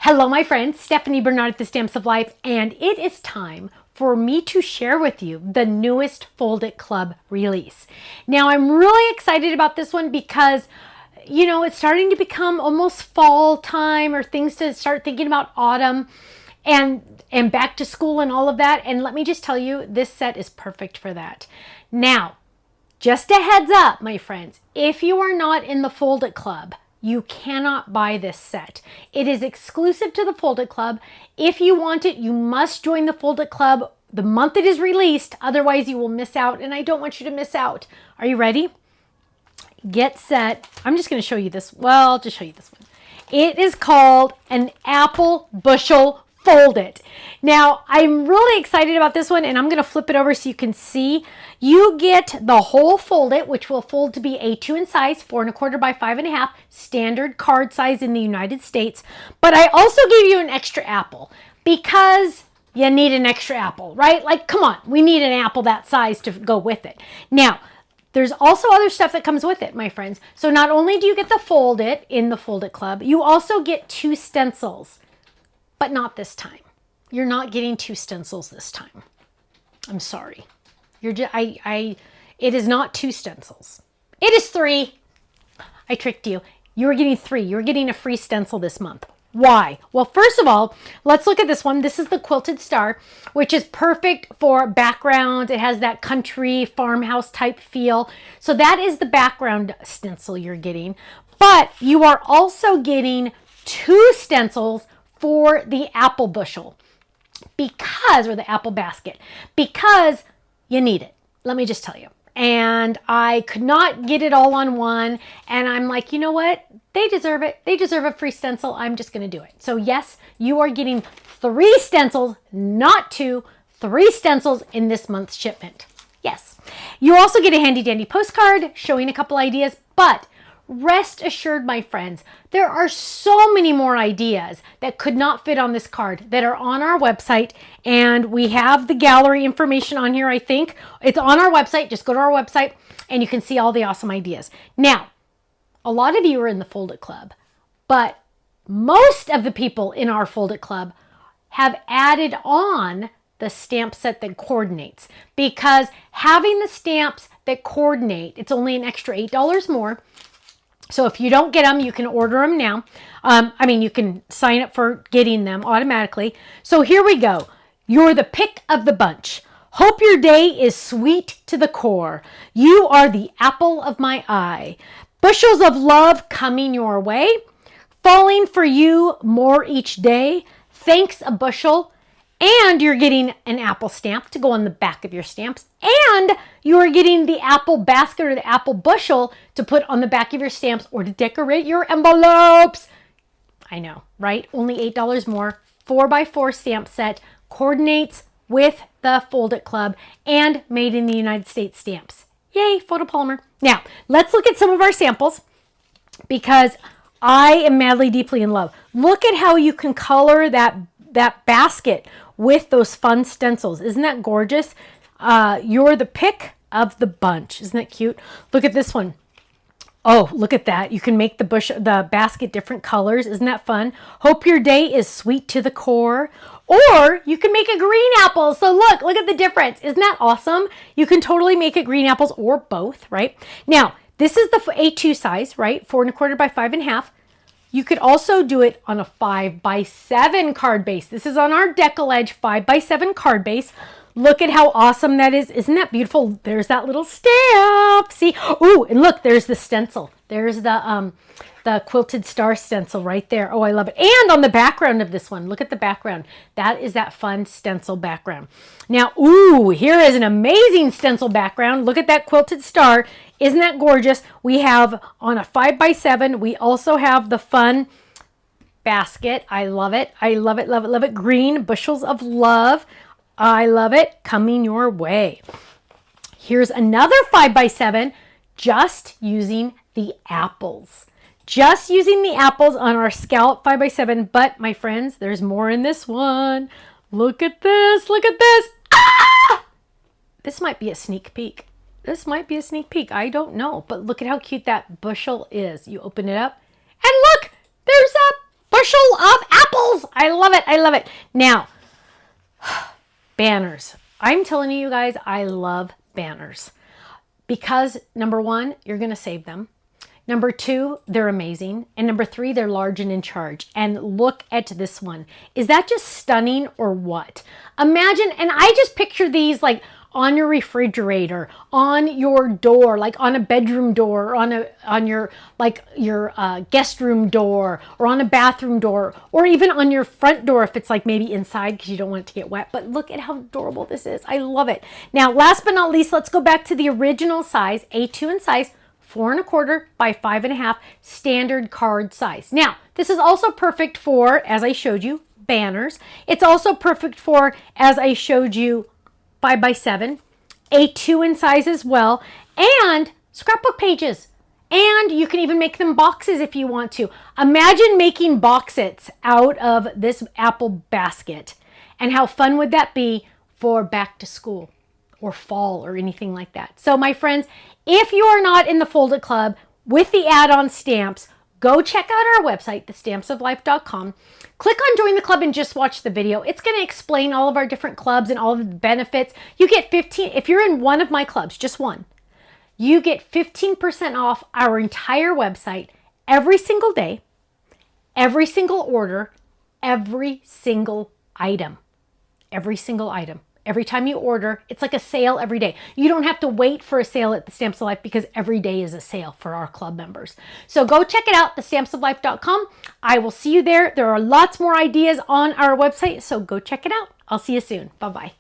Hello, my friends. Stephanie Bernard at the Stamps of Life, and it is time for me to share with you the newest Fold It Club release. Now, I'm really excited about this one because, you know, it's starting to become almost fall time or things to start thinking about autumn and back to school and all of that. And let me just tell you, this set is perfect for that. Now, just a heads up, my friends, if you are not in the Fold It Club, you cannot buy this set. It is exclusive to the Fold It Club. If you want it, you must join the Fold It Club the month it is released. Otherwise, you will miss out, and I don't want you to miss out. Are you ready? Get set. I'm just going to show you this. Well, I'll just show you this one. It is called an Apple Bushel Fold It. Now, I'm really excited about this one, and I'm going to flip it over so you can see. You get the whole Fold It, which will fold to be A2 in size, 4 1/4 by 5 1/2, standard card size in the United States. But I also gave you an extra apple because you need an extra apple, right? Like, come on, we need an apple that size to go with it. Now, there's also other stuff that comes with it, my friends. So not only do you get the Fold It in the Fold It Club, you also get 2 stencils. But not this time. You're not getting 2 stencils this time. I'm sorry. It is not 2 stencils. It is 3. I tricked you. You are getting 3. You're getting a free stencil this month. Why? Well, first of all, let's look at this one. This is the Quilted Star, which is perfect for background. It has that country farmhouse type feel. So that is the background stencil you're getting. But you are also getting 2 stencils for the apple bushel or the apple basket, because you need it. Let me just tell you. And I could not get it all on one. And I'm like, you know what? They deserve it. They deserve a free stencil. I'm just going to do it. So yes, you are getting 3 stencils, not 2, 3 stencils in this month's shipment. Yes. You also get a handy dandy postcard showing a couple ideas, but rest assured, my friends, there are so many more ideas that could not fit on this card that are on our website, and we have the gallery information on here, I think. It's on our website. Just go to our website, and you can see all the awesome ideas. Now, a lot of you are in the Fold It Club, but most of the people in our Fold It Club have added on the stamp set that coordinates, because having the stamps that coordinate, it's only an extra $8 more. So if you don't get them, you can order them now. You can sign up for getting them automatically. So here we go. You're the pick of the bunch. Hope your day is sweet to the core. You are the apple of my eye. Bushels of love coming your way. Falling for you more each day. Thanks a bushel. And you're getting an apple stamp to go on the back of your stamps. And you are getting the apple basket or the apple bushel to put on the back of your stamps or to decorate your envelopes. I know, right? Only $8 more. 4x4 stamp set. Coordinates with the Fold It Club and made in the United States stamps. Yay, photopolymer. Now, let's look at some of our samples because I am madly, deeply in love. Look at how you can color that basket with those fun stencils. Isn't that gorgeous? You're the pick of the bunch. Isn't that cute? Look at this one. Oh, look at that. You can make the basket different colors. Isn't that fun? Hope your day is sweet to the core. Or you can make a green apple. So look at the difference. Isn't that awesome? You can totally make it green apples or both, right? Now, this is the A2 size, right? 4 1/4 by 5 1/2. You could also do it on a 5x7 card base. This is on our Decollage 5x7 card base. Look at how awesome that is. Isn't that beautiful? There's that little stamp. See? Oh, and look, there's the stencil. There's the Quilted Star stencil right there. Oh, I love it. And on the background of this one, look at the background. That is that fun stencil background. Now, ooh, here is an amazing stencil background. Look at that Quilted Star. Isn't that gorgeous? We have on a 5x7, we also have the fun basket. I love it. I love it, love it, love it. Green bushels of love. I love it. Coming your way. Here's another 5x7 just using the apples. Just using the apples on our scallop 5x7. But my friends, there's more in this one. Look at this. Look at this. Ah! This might be a sneak peek. This might be a sneak peek. I don't know. But look at how cute that bushel is. You open it up and look, there's a bushel of apples. I love it. I love it. Now, banners. I'm telling you guys, I love banners because number one, you're going to save them. Number two, they're amazing. And number three, they're large and in charge. And look at this one. Is that just stunning or what? Imagine, and I just picture these like on your refrigerator, on your door, like on a bedroom door, or on your guest room door, or on a bathroom door, or even on your front door if it's like maybe inside because you don't want it to get wet. But look at how adorable this is. I love it. Now, last but not least, let's go back to the original size, A2 in size, 4 1/4 by 5 1/2 standard card size. Now, this is also perfect for, as I showed you, banners. It's also perfect for, as I showed you, 5 by 7, A2 in size as well, and scrapbook pages. And you can even make them boxes if you want to. Imagine making boxes out of this apple basket. And how fun would that be for back to school or fall or anything like that? So my friends, if you are not in the Fold It Club with the add-on stamps, go check out our website, thestampsoflife.com. Click on join the club and just watch the video. It's going to explain all of our different clubs and all of the benefits. You get 15, if you're in one of my clubs, just one, you get 15% off our entire website every single day, every single order, every single item, every single item. Every time you order, it's like a sale every day. You don't have to wait for a sale at the Stamps of Life because every day is a sale for our club members. So go check it out, thestampsoflife.com. I will see you there. There are lots more ideas on our website, so go check it out. I'll see you soon. Bye-bye.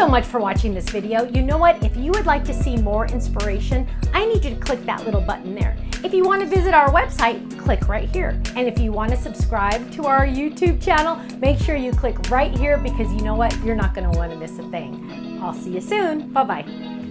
so much for watching this video. You know what? If you would like to see more inspiration, I need you to click that little button there. If you want to visit our website, click right here. And if you want to subscribe to our YouTube channel, make sure you click right here because you know what? You're not going to want to miss a thing. I'll see you soon. Bye-bye.